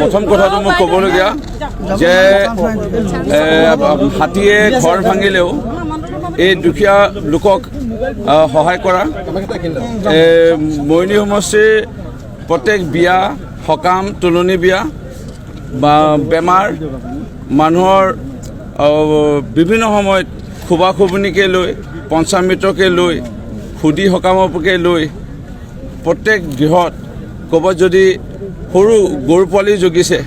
প্ৰথম কথাটো মোক ক'বলগীয়া যে হাতীয়ে ঘৰ ভাঙিলেও এই দুখীয়া লোকক সহায় কৰা মৰিয়নি সমষ্টিৰ প্ৰত্যেক বিয়া সকাম তুলনি বিয়া বা বেমাৰ মানুহৰ বিভিন্ন সময়ত খুবা খুবনিকে লৈ পঞ্চামৃতকে লৈ সুদি সকামকে লৈ প্ৰত্যেক গৃহত ক'ৰবাত যদি সৰু গৰু পোৱালি জগিছে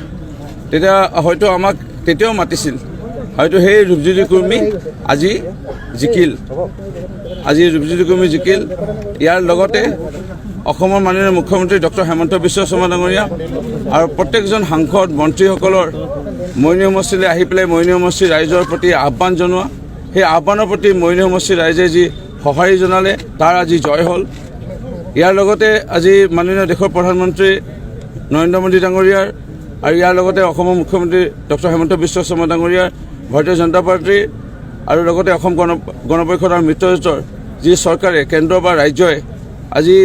তেতিয়া হয়তো আমাক তেতিয়াও মাতিছিল হয়তো সেই ৰূপজ্যোতি কুৰ্মী আজি জিকিল ৰূপজ্যোতি কুৰ্মী জিকিল ইয়াৰ লগতে অসমৰ মাননীয় মুখ্যমন্ত্ৰী ডক্টৰ হিমন্ত বিশ্ব শৰ্মা ডাঙৰীয়া আৰু প্ৰত্যেকজন সাংসদ মন্ত্ৰীসকলৰ মৰিয়নি সমষ্টিলৈ আহি পেলাই মৰিয়নি সমষ্টিৰ ৰাইজৰ প্ৰতি আহ্বান জনোৱা সেই আহ্বানৰ প্ৰতি মৰিয়নি সমষ্টিৰ ৰাইজে যি সঁহাৰি জনালে তাৰ আজি জয় হ'ল ইয়াৰ লগতে আজি মাননীয় দেশৰ প্ৰধানমন্ত্ৰী নৰেন্দ্ৰ মোদী ডাঙৰীয়াৰ আৰু ইয়াৰ লগতে অসমৰ মুখ্যমন্ত্ৰী ডক্টৰ হিমন্ত বিশ্ব শৰ্মা ডাঙৰীয়াৰ ভাৰতীয় জনতা পাৰ্টীৰ আৰু লগতে অসম গণ পৰিষদৰ মিত্ৰজোঁটৰ যি চৰকাৰে কেন্দ্ৰ বা ৰাজ্যই আজি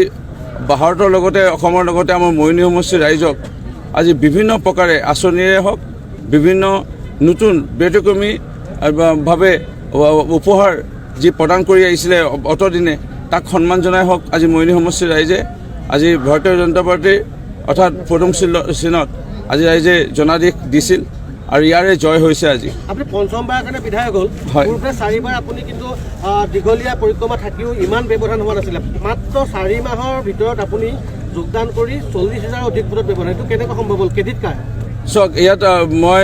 ভাৰতৰ লগতে অসমৰ লগতে আমাৰ মৰিয়নি সমষ্টিৰ ৰাইজক আজি বিভিন্ন প্ৰকাৰে আঁচনিৰে হওক বিভিন্ন নতুন ব্যতিক্ৰমী ভাৱে উপহাৰ যি প্ৰদান কৰি আহিছিলে অতদিনে তাক সন্মান জনাই হওক আজি মৰিয়নি সমষ্টিৰ ৰাইজে আজি ভাৰতীয় জনতা পাৰ্টীৰ অৰ্থাৎ পদুম চিহ্নত আজি ৰাইজে জনাদেশ দিছিল আৰু ইয়াৰে জয় হৈছে আজি আপুনি পঞ্চমবাৰৰ কাৰণে বিধায়ক হ'ল পূৰ্বে 4বাৰ আপুনি কিন্তু দীঘলীয়া পৰিক্ৰমা থাকিও ইমান ব্যৱধান হোৱা নাছিলে মাত্ৰ 4 মাহৰ ভিতৰত আপুনি যোগদান কৰি 40,000 অধিক ভোটত ব্যৱধান এইটো কেনেকৈ সম্ভৱ হ'ল কেদিত কাৰ চাওক ইয়াত মই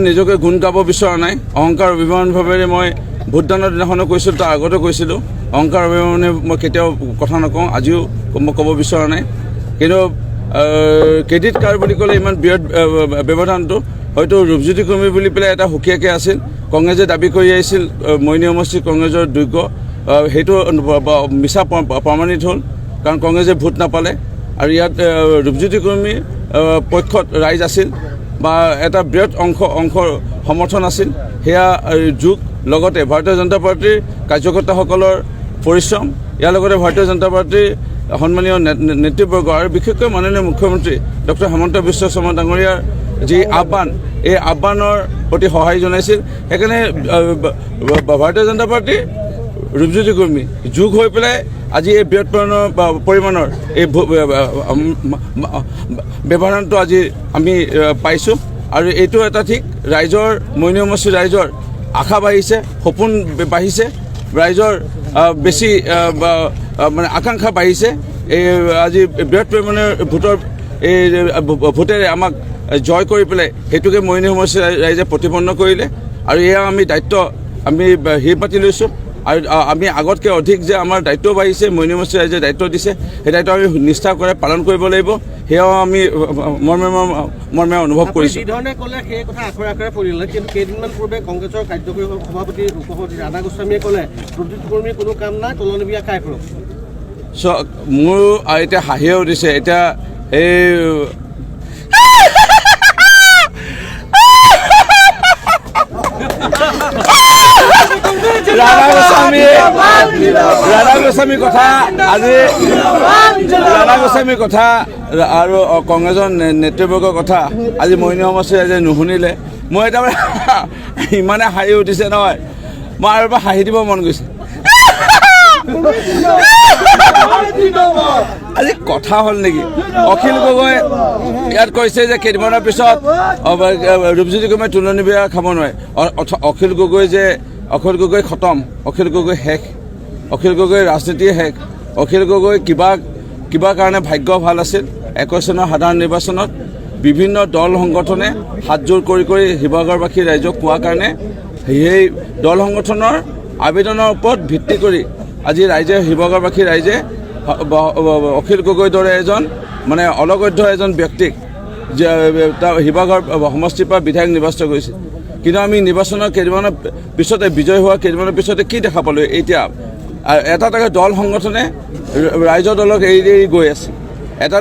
নিজকে গুণ গাব বিচৰা নাই অহংকাৰ অভিমানভাৱেৰে মই ভোটদানৰ দিনাখনো কৈছিলোঁ তাৰ আগতে কৈছিলোঁ অহংকাৰ অভিমানে মই কেতিয়াও কথা নকওঁ আজিও মই ক'ব বিচৰা নাই কিন্তু ক্ৰেডিট কাৰ্ড বুলি ক'লে ইমান বৃহৎ ব্যৱধানটো হয়তো ৰূপজ্যোতি কুৰ্মী বুলি পেলাই এটা সুকীয়াকৈ আছিল কংগ্ৰেছে দাবী কৰি আহিছিল মৰিয়নি সমষ্টিৰ কংগ্ৰেছৰ যোগ্য সেইটো মিছা প্ৰমাণিত হ'ল কাৰণ কংগ্ৰেছে ভোট নাপালে আৰু ইয়াত ৰূপজ্যোতি কুৰ্মীৰ পক্ষত ৰাইজ আছিল বা এটা বৃহৎ অংশ সমৰ্থন আছিল সেয়া যুগ লগতে ভাৰতীয় জনতা পাৰ্টীৰ কাৰ্যকৰ্তাসকলৰ পৰিশ্ৰম ইয়াৰ লগতে ভাৰতীয় জনতা পাৰ্টীৰ সন্মানীয় নেতৃবৰ্গ আৰু বিশেষকৈ মাননীয় মুখ্যমন্ত্ৰী ডক্টৰ হিমন্ত বিশ্ব শৰ্মা ডাঙৰীয়াৰ যি আহ্বান এই আহ্বানৰ প্ৰতি সহায় জনাইছিল সেইকাৰণে ভাৰতীয় জনতা পাৰ্টীৰ ৰূপজ্যোতি কুৰ্মী যোগ হৈ পেলাই আজি এই বৃহৎ পৰিমাণৰ এই ব্যৱধানটো আজি আমি পাইছোঁ আৰু এইটো এটা ঠিক ৰাইজৰ মৰিয়নি সমষ্টিৰ ৰাইজৰ আশা বাঢ়িছে সপোন বাঢ়িছে ৰাইজৰ বেছি মানে আকাংক্ষা বাঢ়িছে এই আজি বৃহৎ পৰিমাণৰ ভোটেৰে আমাক জয় কৰি পেলাই সেইটোকে মৰিয়নি সমষ্টিৰ ৰাইজে প্ৰতিপন্ন কৰিলে আৰু এয়া আমি দায়িত্ব আমি হিৰ পাতি লৈছোঁ আৰু আমি আগতকৈ অধিক যে আমাৰ দায়িত্ব বাঢ়িছে মৰিয়নি সমষ্টিৰ ৰাইজে দায়িত্ব দিছে সেই দায়িত্ব আমি নিষ্ঠা কৰে পালন কৰিব লাগিব সেয়াও আমি মৰ্মে অনুভৱ কৰিছোঁ যিধৰণে ক'লে সেই কথা আখৰে আখৰে পৰিলে কিন্তু কেইদিনমান পূৰ্বে কংগ্ৰেছৰ কাৰ্যকৰী সভাপতি উপসভাপতি ৰাধা গোস্বামীয়ে ক'লে ৰূপজ্যোতি কুৰ্মীৰ কোনো কাম নাই তুলনি বিয়া খাই ফুৰক মোৰ এতিয়া হাঁহিয়ে উঠিছে এতিয়া এই ৰাধা গোস্বামীৰ কথা আজি ৰাধা গোস্বামীৰ কথা আৰু কংগ্ৰেছৰ নেতৃবৰ্গৰ কথা আজি মৰিয়নি সমষ্টিৰ ৰাইজে নুশুনিলে মই এতিয়া ইমানে হাঁহি উঠিছে নহয় মই আৰু এবাৰ হাঁহি দিব মন গৈছে আজি কথা হ'ল নেকি অখিল গগৈ ইয়াত কৈছে যে কেইদিনমানৰ পিছত ৰূপজ্যোতি কুৰ্মীয়ে তুলনি বিয়া খাব নোৱাৰে অখিল গগৈ খতম অখিল গগৈ শেষ অখিল গগৈ ৰাজনীতি শেষ অখিল গগৈ কিবা কাৰণে ভাগ্য ভাল আছিল 21 চনৰ সাধাৰণ নিৰ্বাচনত বিভিন্ন দল সংগঠনে হাতজোৰ কৰি শিৱসাগৰবাসী ৰাইজক কোৱাৰ কাৰণে সেই দল সংগঠনৰ আবেদনৰ ওপৰত ভিত্তি কৰি আজি শিৱসাগৰবাসী ৰাইজে অখিল গগৈৰ দৰে এজন মানে অলগধ্য এজন ব্যক্তিক শিৱসাগৰ সমষ্টিৰ পৰা বিধায়ক নিৰ্বাচিত কৰিছে কিন্তু আমি নিৰ্বাচনৰ কেইদিনমানৰ পিছতে বিজয় হোৱা কেইদিনমানৰ পিছতে কি দেখা পালোঁ এতিয়া এটা দল সংগঠনে ৰাইজৰ দলক এৰি গৈ আছে এটা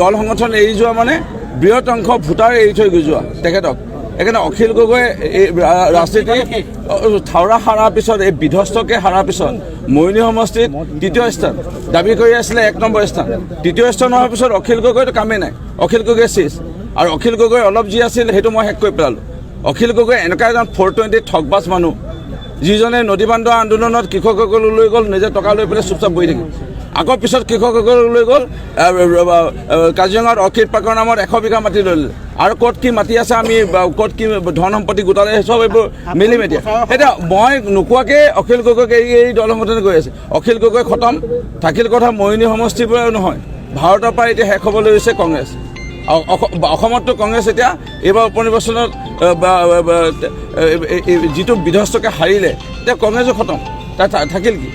দল সংগঠন এৰি যোৱা মানে বৃহৎ অংশ ভোটাৰ এৰি থৈ যোৱা তেখেতক সেইকাৰণে অখিল গগৈ এই ৰাজনীতি থাওৰা হাৰাৰ পিছত এই বিধ্বস্তকে হাৰাৰ পিছত মৰিনী সমষ্টিত তৃতীয় স্থান দাবী কৰি আছিলে 1 নম্বৰ স্থান তৃতীয় স্থান হোৱাৰ পিছত অখিল গগৈতো কামেই নাই অখিল গগৈ চেছ আৰু অখিল গগৈ অলপ যি আছিল সেইটো মই শেষ কৰি পেলালোঁ অখিল গগৈ এনেকুৱা এজন 420 ঠগবাজ মানুহ যিজনে নদী বান্ধ আন্দোলনত কৃষকসকলক লৈ গ'ল নিজে টকা লৈ পেলাই চুপচাপ বহি থাকিল আকৌ পিছত কৃষকসকলক লৈ গ'ল কাজিৰঙাত অৰ্কিড পাৰ্কৰ নামত 100 বিঘা মাটি লৈ ল'লে আৰু ক'ত কি মাটি আছে আমি ক'ত কি ধন সম্পত্তি গোটালে চব এইবোৰ মিলি মেটিয়া এতিয়া মই নোকোৱাকৈ অখিল গগৈক এই দল সংগঠনে গৈ আছে অখিল গগৈ খতম থাকিল কথা মৰিনী সমষ্টিৰ পৰাও নহয় ভাৰতৰ পৰা এতিয়া শেষ হ'বলৈ লৈছে কংগ্ৰেছ অসমতো কংগ্ৰেছ এতিয়া এইবাৰ উপনিৰ্বাচনত যিটো বিধ্বস্তকে হাৰিলে এতিয়া কংগ্ৰেছো খতম তাত থাকিল কি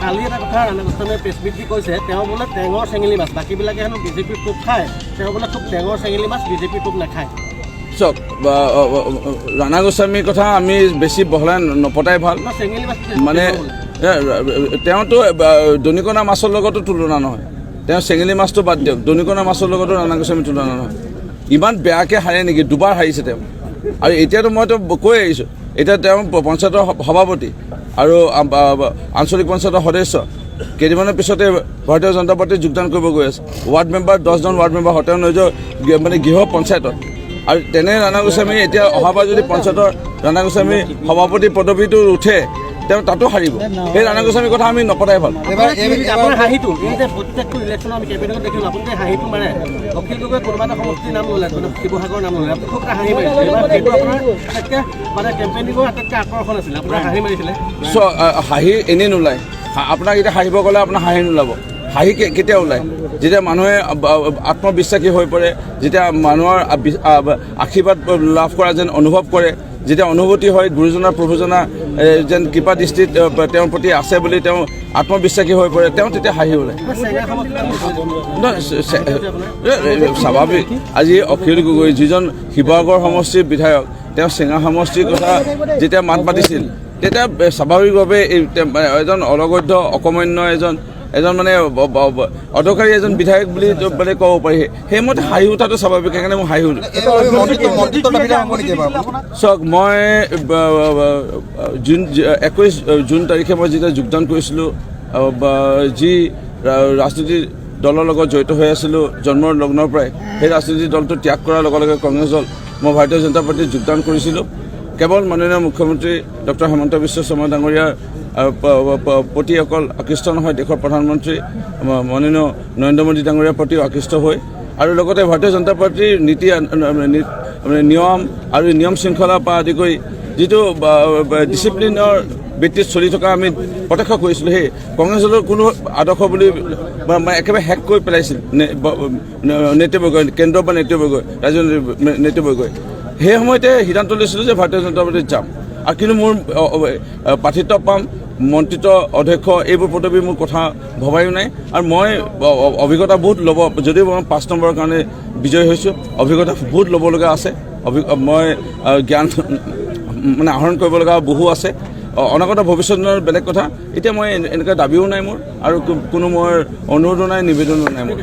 কালি এটা কথা ৰাণা গোস্বামীয়ে প্ৰেছ মিট কৈছে তেওঁ বোলে টেঙৰ চেঙেলী মাছ বাকীবিলাকে হেনো বিজেপিৰ টোপ খায় তেওঁ বোলে খুব টেঙৰ চেঙেলী মাছ বিজেপিৰ টোপ নাখায় চাওক ৰাণা গোস্বামীৰ কথা আমি বেছি বহলাই নপতাই ভাল চেঙেলী মাছ মানে তেওঁতো দনিকণা মাছৰ লগতো তুলনা নহয় তেওঁ চেঙেলী মাছটো বাদ দিয়ক দনিকণা মাছৰ লগতো ৰাণা গোস্বামী তুলনা নহয় ইমান বেয়াকৈ হাৰে নেকি দুবাৰ হাৰিছে তেওঁ আৰু এতিয়াতো মইতো কৈ আহিছোঁ এতিয়া তেওঁ পঞ্চায়তৰ সভাপতি আৰু আঞ্চলিক পঞ্চায়তৰ সদস্য কেইদিনমানৰ পিছতে ভাৰতীয় জনতা পাৰ্টীত যোগদান কৰিব গৈ আছে ৱাৰ্ড মেম্বাৰ 10জন ৱাৰ্ড মেম্বাৰ তেওঁ নিজৰ মানে গৃহ পঞ্চায়তত আৰু তেনে ৰাণা গোস্বামী এতিয়া অহাবাৰ যদি পঞ্চায়তৰ ৰাণা গোস্বামী সভাপতি পদবীটো উঠে তেওঁ তাতো হাৰিব সেই ৰাণা গোস্বামীৰ কথা আমি নপতাই ভাল আপোনাৰ হাঁহিটো এই যে প্ৰত্যেকটো ইলেকশ্যনত আমি কেবিনেটত দেখিলোঁ আপুনি যে হাঁহিটো মাৰে অখিল গগৈ কোনোবা এটা সমষ্টিৰ নাম ল'লে শিৱসাগৰৰ নাম ল'লে আপুনি খুব এটা হাঁহি মাৰিছিলে এইবাৰ সেইটো আপোনাৰ আটাইতকৈ মানে কেম্পেইনিঙৰ আটাইতকৈ আকৰ্ষণ আছিলে আপোনাৰ হাঁহি মাৰিছিলে হাঁহি এনেই নোলায় আপোনাক এতিয়া হাঁহিব গ'লে আপোনাৰ হাঁহি নোলাব হাঁহি কেতিয়া ওলায় যেতিয়া মানুহে আত্মবিশ্বাসী হৈ পৰে যেতিয়া মানুহৰ আশীৰ্বাদ লাভ কৰা যেন অনুভৱ কৰে যেতিয়া অনুভূতি হয় গুৰুজনাৰ প্ৰভুজনা যেন কৃপা দৃষ্টিত তেওঁৰ প্ৰতি আছে বুলি তেওঁ আত্মবিশ্বাসী হৈ পৰে তেওঁ তেতিয়া হাঁহি ওলায় স্বাভাৱিক আজি অখিল গগৈ যিজন শিৱসাগৰ সমষ্টিৰ বিধায়ক তেওঁ চেঙা সমষ্টিৰ কথা যেতিয়া মাত মাতিছিল তেতিয়া স্বাভাৱিকভাৱে এজন অলগধ্য অকমান্য এজন মানে অদৰকাৰী এজন বিধায়ক বুলি মানে ক'ব পাৰি সেইমতে হাঁহি উঠাটো স্বাভাৱিক সেইকাৰণে মই হাঁহি উঠোঁ চাওক মই 21 জুন তাৰিখে মই যেতিয়া যোগদান কৰিছিলোঁ যি ৰাজনীতি দলৰ লগত জড়িত হৈ আছিলোঁ জন্মৰ লগ্নৰ পৰাই সেই ৰাজনীতি দলটো ত্যাগ কৰাৰ লগে লগে কংগ্ৰেছ দল মই ভাৰতীয় জনতা পাৰ্টীত যোগদান কৰিছিলোঁ কেৱল মাননীয় মুখ্যমন্ত্ৰী ডক্টৰ হিমন্ত বিশ্ব শৰ্মা ডাঙৰীয়াৰ প্ৰতি অকল আকৃষ্ট নহয় দেশৰ প্ৰধানমন্ত্ৰী মাননীয় নৰেন্দ্ৰ মোদী ডাঙৰীয়াৰ প্ৰতিও আকৃষ্ট হৈ আৰু লগতে ভাৰতীয় জনতা পাৰ্টীৰ নীতি নিয়ম আৰু নিয়ম শৃংখলাৰ পৰা আদি কৰি যিটো ডিচিপ্লিনৰ ভিত্তিত চলি থকা আমি প্ৰত্যক্ষ কৰিছিলোঁ সেই কংগ্ৰেছ দলৰ কোনো আদৰ্শ বুলি একেবাৰে শেষ কৰি পেলাইছিল নেতৃবৰ্গই কেন্দ্ৰৰ পৰা নেতৃবৰ্গই ৰাজ্যৰ নেতৃবৰ্গই সেই সময়তে সিদ্ধান্ত লৈছিলোঁ যে ভাৰতীয় জনতা পাৰ্টীত যাম আৰু কিন্তু মোৰ প্ৰাৰ্থিত্ব পাম মন্ত্ৰিত্ব অধ্যক্ষ এইবোৰ পদবী মোৰ কথা ভবায়ো নাই আৰু মই অভিজ্ঞতা বহুত ল'ব যদিও মই 5 নম্বৰৰ কাৰণে বিজয়ী হৈছোঁ অভিজ্ঞতা বহুত ল'বলগা আছে মই জ্ঞান মানে আহৰণ কৰিব লগা বহু আছে অনাগত ভৱিষ্যতৰ বেলেগ কথা এতিয়া মই এনেকুৱা দাবীও নাই মোৰ আৰু কোনো মোৰ অনুৰোধো নাই নিবেদনো নাই মোৰ